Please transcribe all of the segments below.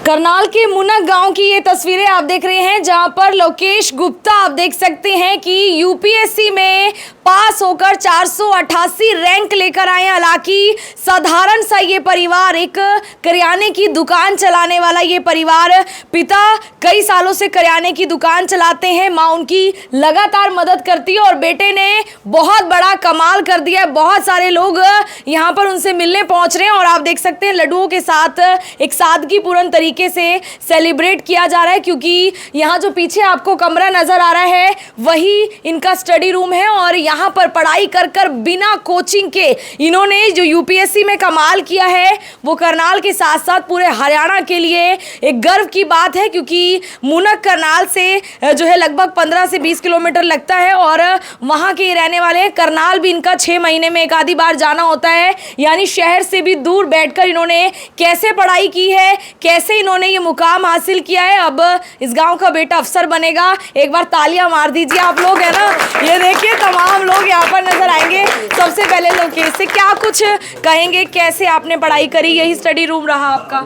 करनाल के मुनक गांव की ये तस्वीरें आप देख रहे हैं, जहां पर लोकेश गुप्ता आप देख सकते हैं कि यूपीएससी में पास होकर 488 रैंक लेकर आए। हालांकि साधारण सा ये परिवार, एक करियाने की दुकान चलाने वाला ये परिवार, पिता कई सालों से करियाने की दुकान चलाते हैं, माँ उनकी लगातार मदद करती है और बेटे ने बहुत बड़ा कमाल कर दिया है। बहुत सारे लोग यहाँ पर उनसे मिलने पहुँच रहे हैं और आप देख सकते हैं लड्डुओं के साथ एक सादगीपूर्ण तरीके से सेलिब्रेट किया जा रहा है, क्योंकि यहाँ जो पीछे आपको कमरा नजर आ रहा है वही इनका स्टडी रूम है और यहाँ पर पढ़ाई कर कर बिना कोचिंग के इन्होंने जो यूपीएससी में कमाल किया है वो करनाल के साथ साथ पूरे हरियाणा के लिए एक गर्व की बात है, क्योंकि मुनक करनाल से जो है लगभग 15 से 20 किलोमीटर लगता है और वहाँ के रहने वाले हैं। करनाल भी इनका 6 महीने में एक आधी बार जाना होता है, यानी शहर से भी दूर बैठकर इन्होंने कैसे पढ़ाई की है, कैसे इन्होंने ये मुकाम हासिल किया है। अब इस गांव का बेटा अफसर बनेगा। एक बार तालियां मार दीजिए आप लोग, है ना। ये देखिए तमाम लोग यहाँ पर नजर आएंगे। सबसे पहले लोकेश से क्या कुछ कहेंगे, कैसे आपने पढ़ाई करी, यही स्टडी रूम रहा आपका?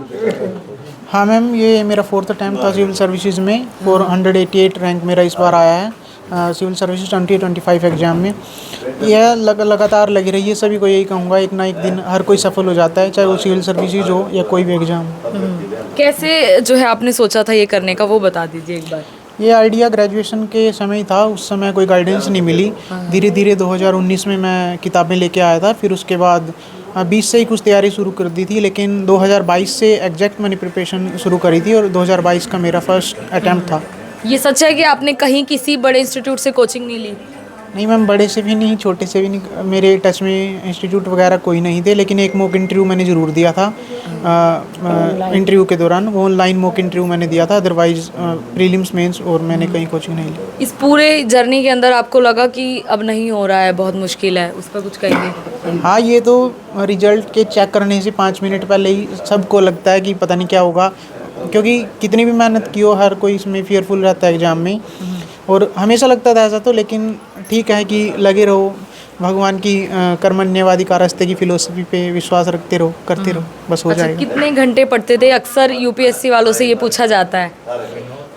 हाँ मैम, ये मेरा 4th अटैम्प्ट था सिविल सर्विसेज में। 488 रैंक मेरा इस बार आया है सिविल सर्विसेज 2025 एग्ज़ाम में। यह लगातार लगी रही है। सभी को यही कहूँगा, एक ना एक दिन हर कोई सफल हो जाता है, चाहे वो सिविल सर्विसेज हो या कोई भी एग्ज़ाम। कैसे जो है आपने सोचा था ये करने का, वो बता दीजिए एक बार। ये आइडिया ग्रेजुएशन के समय था, उस समय कोई गाइडेंस नहीं मिली। धीरे धीरे 2019 में मैं किताबें लेके आया था, फिर उसके बाद 20 से ही कुछ तैयारी शुरू कर दी थी, लेकिन 2022 से एग्जैक्ट मैंने प्रिपरेशन शुरू करी थी और 2022 का मेरा फर्स्ट अटैम्प्ट था। ये सच है कि आपने कहीं किसी बड़े इंस्टीट्यूट से कोचिंग नहीं ली? नहीं मैम, बड़े से भी नहीं, छोटे से भी नहीं, मेरे टच में इंस्टीट्यूट वगैरह कोई नहीं थे, लेकिन एक मॉक इंटरव्यू मैंने ज़रूर दिया था इंटरव्यू के दौरान। वो ऑनलाइन मॉक इंटरव्यू मैंने दिया था, अदरवाइज प्रीलिम्स मेंस और मैंने कहीं कोचिंग नहीं ली। इस पूरे जर्नी के अंदर आपको लगा कि अब नहीं हो रहा है, बहुत मुश्किल है, उसका कुछ कहेंगे? हाँ, ये तो रिजल्ट के चेक करने से 5 मिनट पहले ही सबको लगता है कि पता नहीं क्या होगा, क्योंकि कितनी भी मेहनत की हो हर कोई इसमें फेयरफुल रहता है एग्ज़ाम में, और हमेशा लगता था ऐसा तो। लेकिन ठीक है कि लगे रहो, भगवान की कर्मण्यवाधिकारस्ते की फिलोसफी पे विश्वास रखते रहो, करते रहो, बस हो जाएगा। कितने घंटे पढ़ते थे? अक्सर यूपीएससी वालों से ये पूछा जाता है।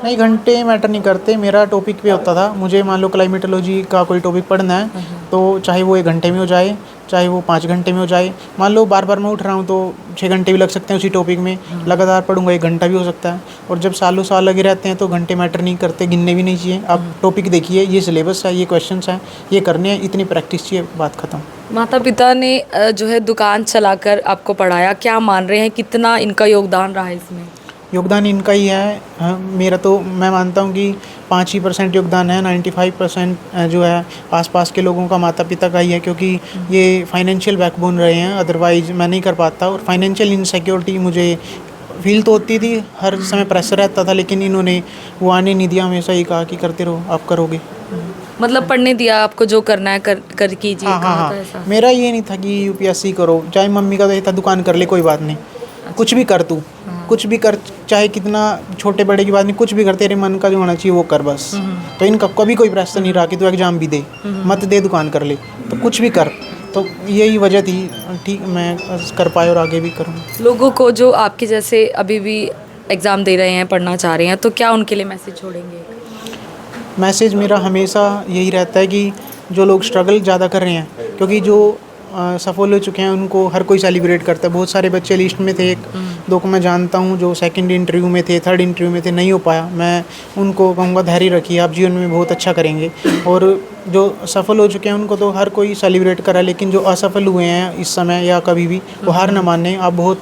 नहीं, घंटे मैटर नहीं करते, मेरा टॉपिक पे होता था। मुझे मान लो क्लाइमेटोलॉजी का कोई टॉपिक पढ़ना है तो चाहे वो 1 घंटे में हो जाए, चाहे वो 5 घंटे में हो जाए। मान लो बार बार मैं उठ रहा हूँ तो 6 घंटे भी लग सकते हैं उसी टॉपिक में। लगातार पढ़ूंगा 1 घंटा भी हो सकता है। और जब सालों साल लगे रहते हैं तो घंटे मैटर नहीं करते, गिनने भी नहीं चाहिए। आप टॉपिक देखिए, ये सिलेबस है, ये क्वेश्चंस हैं, ये करने हैं, इतनी प्रैक्टिस चाहिए, बात खत्म। माता पिता ने जो है दुकान चलाकर आपको पढ़ाया, क्या मान रहे हैं, कितना इनका योगदान रहा है इसमें? योगदान इनका ही है। हाँ, मेरा तो मैं मानता हूँ कि 5% योगदान है। 95% जो है आसपास के लोगों का, माता पिता का ही है, क्योंकि ये फाइनेंशियल बैकबोन रहे हैं, अदरवाइज़ मैं नहीं कर पाता। और फाइनेंशियल इनसिक्योरिटी मुझे फील तो होती थी, हर समय प्रेशर रहता था, लेकिन इन्होंने वो आने नहीं दिया। हमेशा ही कहा कि करते रहो, आप करोगे। मतलब पढ़ने दिया आपको, जो करना है कर कीजिए। हाँ, मेरा ये नहीं था कि यूपीएससी करो। चाहे मम्मी का तो ये था दुकान कर ले, कोई बात नहीं, कुछ भी कर, तू कुछ भी कर, चाहे कितना छोटे बड़े की बात नहीं, कुछ भी कर, तेरे मन का जो होना चाहिए वो कर बस। तो इनका कभी कोई प्रेशर नहीं रहा कि तू एग्ज़ाम भी दे, मत दे, दुकान कर ले, तो कुछ भी कर। तो यही वजह थी, ठीक, मैं कर पाए और आगे भी करूँ। लोगों को जो आपके जैसे अभी भी एग्ज़ाम दे रहे हैं, पढ़ना चाह रहे हैं, तो क्या उनके लिए मैसेज छोड़ेंगे? मैसेज मेरा हमेशा यही रहता है कि जो लोग स्ट्रगल ज़्यादा कर रहे हैं, क्योंकि जो सफल हो चुके हैं उनको हर कोई सेलिब्रेट करता है। बहुत सारे बच्चे लिस्ट में थे, 1-2 को मैं जानता हूँ जो 2nd इंटरव्यू में थे, 3rd इंटरव्यू में थे, नहीं हो पाया। मैं उनको कहूँगा धैर्य रखिए, आप जीवन में बहुत अच्छा करेंगे। और जो सफल हो चुके हैं उनको तो हर कोई सेलिब्रेट करा, लेकिन जो असफल हुए हैं इस समय या कभी भी, वो हार न माने। आप बहुत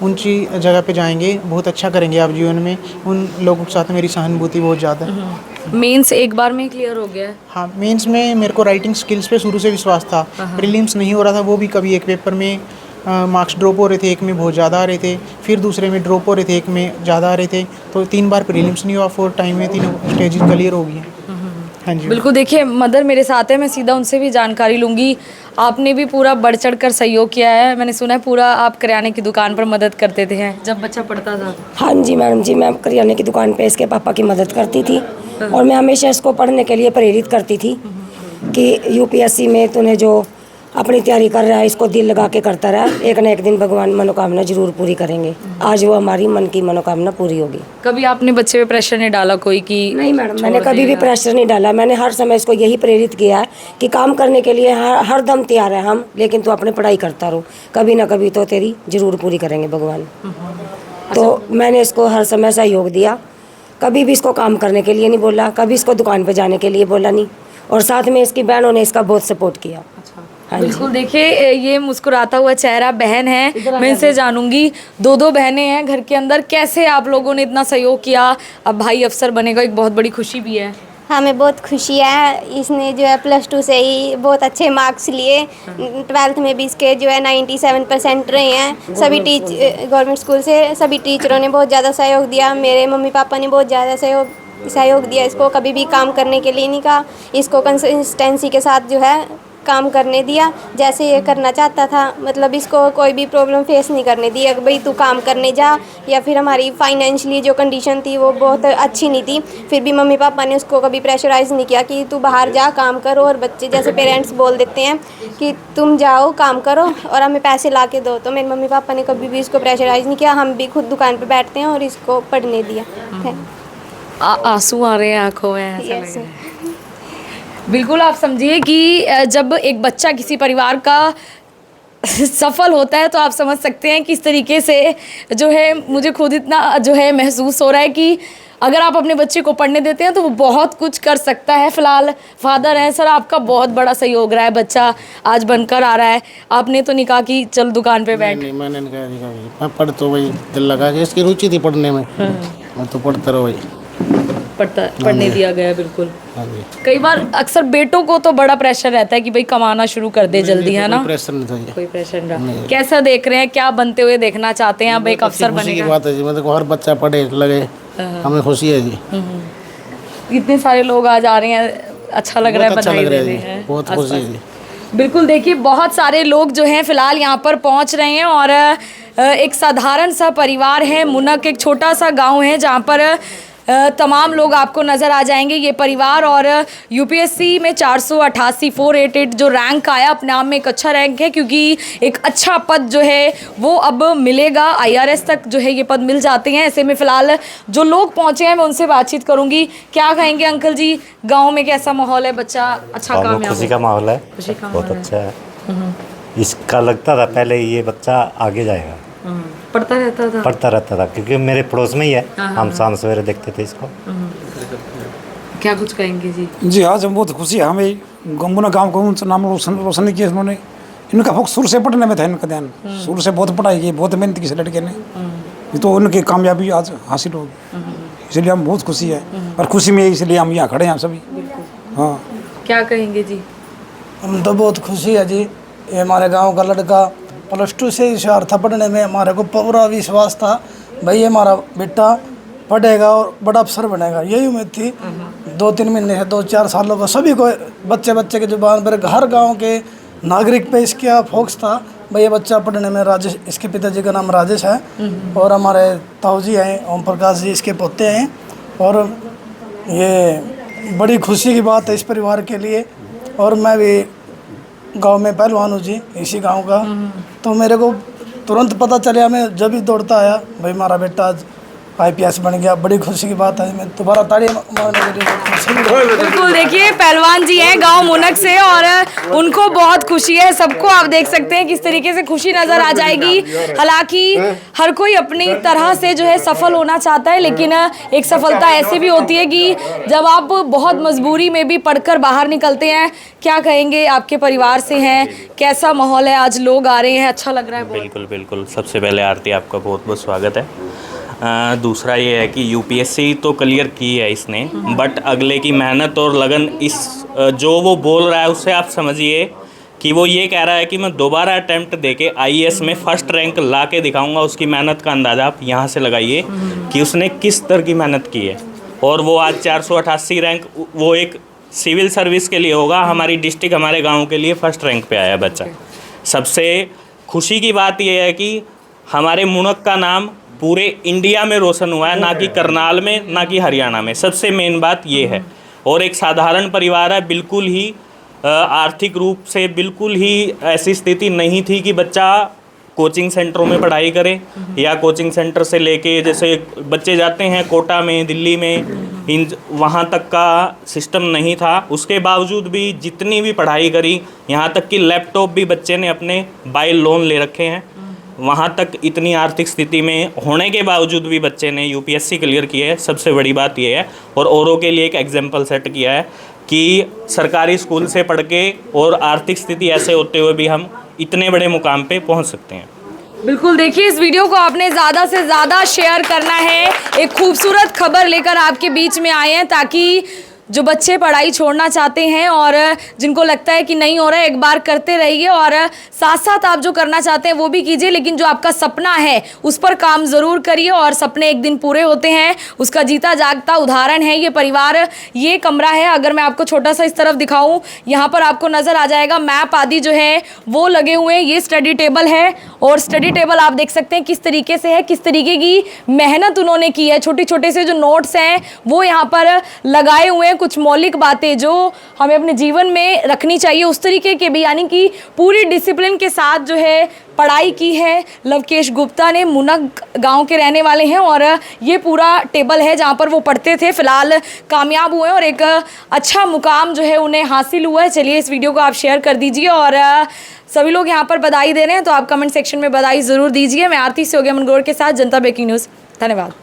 ऊंची जगह पे जाएंगे, बहुत अच्छा करेंगे आप जीवन में। उन लोगों के साथ मेरी सहानुभूति बहुत ज़्यादा है। मेंस एक बार में क्लियर हो गया है? हाँ, मेंस में मेरे को राइटिंग स्किल्स पे शुरू से विश्वास था। प्रीलिम्स नहीं हो रहा था, वो भी कभी एक पेपर में मार्क्स ड्रॉप हो रहे थे, एक में बहुत ज़्यादा आ रहे थे, फिर दूसरे में ड्रॉप हो रहे थे, एक में ज़्यादा आ रहे थे। तो 3 बार प्रीलिम्स नहीं हुआ, 4 टाइम में 3 स्टेजेस क्लियर हो गई हैं। हाँ जी, बिल्कुल। देखिए मदर मेरे साथ है, मैं सीधा उनसे भी जानकारी लूँगी। आपने भी पूरा बढ़ चढ़ कर सहयोग किया है, मैंने सुना है पूरा आप करियाने की दुकान पर मदद करते थे जब बच्चा पढ़ता था। हाँ जी मैडम जी, मैं करियाने की दुकान पे इसके पापा की मदद करती थी और मैं हमेशा इसको पढ़ने के लिए प्रेरित करती थी कि यूपीएससी में तूने जो अपनी तैयारी कर रहा है, इसको दिल लगा के करता रहा, एक ना एक दिन भगवान मनोकामना जरूर पूरी करेंगे। आज वो हमारी मन की मनोकामना पूरी होगी। कभी आपने बच्चे पे प्रेशर नहीं डाला कोई कि नहीं मैडम, मैंने कभी भी प्रेशर नहीं डाला। मैंने हर समय इसको यही प्रेरित किया है कि काम करने के लिए हर दम तैयार है हम, लेकिन तू अपनी पढ़ाई करता रहो, कभी ना कभी तो तेरी जरूर पूरी करेंगे भगवान। तो मैंने इसको हर समय सहयोग दिया, कभी भी इसको काम करने के लिए नहीं बोला, कभी इसको दुकान पे जाने के लिए बोला नहीं, और साथ में इसकी बहनों ने इसका बहुत सपोर्ट किया। हाँ जी। बिल्कुल, देखिए ये मुस्कुराता हुआ चेहरा बहन है, मैं इनसे जानूंगी, दो बहनें हैं घर के अंदर, कैसे आप लोगों ने इतना सहयोग किया? अब भाई अफसर बनेगा, एक बहुत बड़ी खुशी भी है। हमें बहुत खुशी है, इसने जो है +2 से ही बहुत अच्छे मार्क्स लिए, 12th में भी इसके जो है 97% रहे हैं। सभी गवर्नमेंट स्कूल से सभी टीचरों ने बहुत ज़्यादा सहयोग दिया, मेरे मम्मी पापा ने बहुत ज़्यादा सहयोग दिया इसको, कभी भी काम करने के लिए नहीं कहा, इसको कंसिस्टेंसी के साथ जो है काम करने दिया जैसे ये करना चाहता था। मतलब इसको कोई भी प्रॉब्लम फेस नहीं करने दी कि भाई तू काम करने जा, या फिर हमारी फाइनेंशियली जो कंडीशन थी वो बहुत अच्छी नहीं थी, फिर भी मम्मी पापा ने उसको कभी प्रेशराइज़ नहीं किया कि तू बाहर जा काम करो। और बच्चे जैसे पेरेंट्स बोल देते हैं कि तुम जाओ काम करो और हमें पैसे ला के दो, तो मेरे मम्मी पापा ने कभी भी इसको प्रेशराइज़ नहीं किया, हम भी खुद दुकान पर बैठते हैं और इसको पढ़ने दिया है। आंसू आ रहे हैं आंखों में, ऐसा लग Yes. रहा है। बिल्कुल, आप समझिए कि जब एक बच्चा किसी परिवार का सफल होता है तो आप समझ सकते हैं किस तरीके से जो है, मुझे खुद इतना जो है महसूस हो रहा है कि अगर आप अपने बच्चे को पढ़ने देते हैं तो वो बहुत कुछ कर सकता है। फिलहाल फादर हैं सर, आपका बहुत बड़ा सहयोग रहा है, बच्चा आज बनकर आ रहा है। आपने तो नहीं कहा कि चल दुकान पे बैठ? नहीं, मैंने नहीं कहा, मैं पढ़ तो वही दिल लगा के, इसकी रुचि थी पढ़ने में, मैं तो पढ़ता रहा वही, पढ़ने दिया गया। बिल्कुल, हाँ जी। कई बार अक्सर बेटों को तो बड़ा प्रेशर रहता है कि भाई कमाना शुरू कर दे जल्दी, है ना? कोई प्रेशर नहीं था ये। कोई प्रेशर नहीं। कैसा देख रहे हैं, क्या बनते हुए देखना चाहते हैं? अब एक अफसर खुशी की बनेगा। बात है जी, मतलब हर बच्चा पढ़े लगे, हमें खुशी है जी। इतने सारे लोग आज आ रहे हैं, अच्छा लग रहा है, बहुत अच्छा बधाई लग दे रहा रहे है जी, हैं। बहुत खुशी है जी। बिल्कुल, देखिए बहुत सारे लोग जो हैं फिलहाल यहाँ पर पहुँच रहे हैं और एक साधारण सा परिवार है, मुनक एक छोटा सा गांव है जहाँ पर तमाम लोग आपको नज़र आ जाएंगे। ये परिवार और यूपीएससी में 488 जो रैंक आया, अपने आप में एक अच्छा रैंक है, क्योंकि एक अच्छा पद जो है वो अब मिलेगा, IRS तक जो है ये पद मिल जाते हैं। ऐसे में फ़िलहाल जो लोग पहुँचे हैं मैं उनसे बातचीत करूँगी। क्या कहेंगे अंकल जी, गाँव में कैसा माहौल है? बच्चा अच्छा कामयाब? खुशी का माहौल है, खुशी का बहुत माहौल है। अच्छा है। इसका लगता था पहले ये बच्चा आगे जाएगा, पढ़ता रहता था क्योंकि मेरे पड़ोस में ही है, हम शाम सवेरे देखते थे इसको। क्या कुछ कहेंगे जी? जी आज हम बहुत खुशी है, हमें गम्बुना गाँव को उनसे नाम रोशन किया इन्होंने। इनका फोकस शुरू से पढ़ने में था, इनका ध्यान शुरू से बहुत पढ़ाई की, बहुत मेहनत की इस लड़के ने, तो उनकी कामयाबी आज हासिल होगी, इसलिए हम बहुत खुशी है और खुशी में इसलिए हम यहाँ खड़े हैं सभी। हाँ, क्या कहेंगे जी? हम तो बहुत खुशी है जी, ये हमारे गांव का लड़का +2 से ही होशियार था पढ़ने में, हमारे को पूरा विश्वास था भाई ये हमारा बेटा पढ़ेगा और बड़ा अफसर बनेगा, यही उम्मीद थी। 2-3 महीने से 2-4 सालों का सभी को बच्चे के जुबान पर, हर गांव के नागरिक पे इसका फोकस था भाई ये बच्चा पढ़ने में। राजेश, इसके पिताजी का नाम राजेश है और हमारे ताऊजी हैं ओम प्रकाश जी, इसके पोते हैं, और ये बड़ी खुशी की बात है इस परिवार के लिए। और मैं भी गांव में पहलवान हूँ जी, इसी गांव का, तो मेरे को तुरंत पता चला, मैं जब भी दौड़ता आया भाई हमारा बेटा आज IPS बन गया, बड़ी खुशी की बात है। मैं दोबारा ताड़ी मारने के लिए बहुत खुशी है। बिल्कुल, देखिए पहलवान जी हैं गांव मुनक से और उनको बहुत खुशी है। सबको आप देख सकते हैं किस तरीके से खुशी नजर आ जाएगी। हालांकि हर कोई अपनी तरह से जो है सफल होना चाहता है, लेकिन एक सफलता ऐसी भी होती है कि जब आप बहुत मजबूरी में भी पढ़कर बाहर निकलते हैं। क्या कहेंगे, आपके परिवार से हैं, कैसा माहौल है? आज लोग आ रहे हैं, अच्छा लग रहा है बहुत। बिल्कुल बिल्कुल, सबसे पहले आरती आपका बहुत बहुत स्वागत है। दूसरा ये है कि यूपीएससी तो क्लियर की है इसने, बट अगले की मेहनत और लगन, इस जो वो बोल रहा है उससे आप समझिए कि वो ये कह रहा है कि मैं दोबारा अटैम्प्ट देके IAS में फर्स्ट रैंक ला के दिखाऊँगा। उसकी मेहनत का अंदाज़ा आप यहाँ से लगाइए कि उसने किस तरह की मेहनत की है। और वो आज 488 रैंक, वो एक सिविल सर्विस के लिए होगा, हमारी डिस्ट्रिक्ट हमारे गाँव के लिए फर्स्ट रैंक पे आया बच्चा। सबसे खुशी की बात यह है कि हमारे मुनक का नाम पूरे इंडिया में रोशन हुआ है, ना कि करनाल में, ना कि हरियाणा में। सबसे मेन बात ये है। और एक साधारण परिवार है, बिल्कुल ही आर्थिक रूप से बिल्कुल ही ऐसी स्थिति नहीं थी कि बच्चा कोचिंग सेंटरों में पढ़ाई करे, या कोचिंग सेंटर से लेके जैसे बच्चे जाते हैं कोटा में, दिल्ली में, इन वहाँ तक का सिस्टम नहीं था। उसके बावजूद भी जितनी भी पढ़ाई करी, यहाँ तक कि लैपटॉप भी बच्चे ने अपने बाय लोन ले रखे हैं, वहाँ तक इतनी आर्थिक स्थिति में होने के बावजूद भी बच्चे ने यूपीएससी क्लियर की है। सबसे बड़ी बात यह है, और औरों के लिए एक एग्जाम्पल सेट किया है कि सरकारी स्कूल से पढ़ के और आर्थिक स्थिति ऐसे होते हुए भी हम इतने बड़े मुकाम पे पहुँच सकते हैं। बिल्कुल, देखिए इस वीडियो को आपने ज़्यादा से ज़्यादा शेयर करना है। एक खूबसूरत खबर लेकर आपके बीच में आए हैं ताकि जो बच्चे पढ़ाई छोड़ना चाहते हैं और जिनको लगता है कि नहीं हो रहा है, एक बार करते रहिए और साथ साथ आप जो करना चाहते हैं वो भी कीजिए, लेकिन जो आपका सपना है उस पर काम ज़रूर करिए और सपने एक दिन पूरे होते हैं। उसका जीता जागता उदाहरण है ये परिवार। ये कमरा है, अगर मैं आपको छोटा सा इस तरफ दिखाऊं, यहाँ पर आपको नज़र आ जाएगा मैप आदि जो है वो लगे हुए हैं। ये स्टडी टेबल है और स्टडी टेबल आप देख सकते हैं किस तरीके से है, किस तरीके की मेहनत उन्होंने की है। छोटे छोटे से जो नोट्स हैं वो यहाँ पर लगाए हुए हैं, कुछ मौलिक बातें जो हमें अपने जीवन में रखनी चाहिए उस तरीके के भी, यानी कि पूरी डिसिप्लिन के साथ जो है पढ़ाई की है। लवकेश गुप्ता ने मुनक गांव के रहने वाले हैं और ये पूरा टेबल है जहां पर वो पढ़ते थे। फिलहाल कामयाब हुए और एक अच्छा मुकाम जो है उन्हें हासिल हुआ है। चलिए इस वीडियो को आप शेयर कर दीजिए और सभी लोग यहाँ पर बधाई दे रहे हैं तो आप कमेंट सेक्शन में बधाई ज़रूर दीजिए। मैं आरती से हो गया मनगोड़ के साथ जनता ब्रेकिंग न्यूज़। धन्यवाद।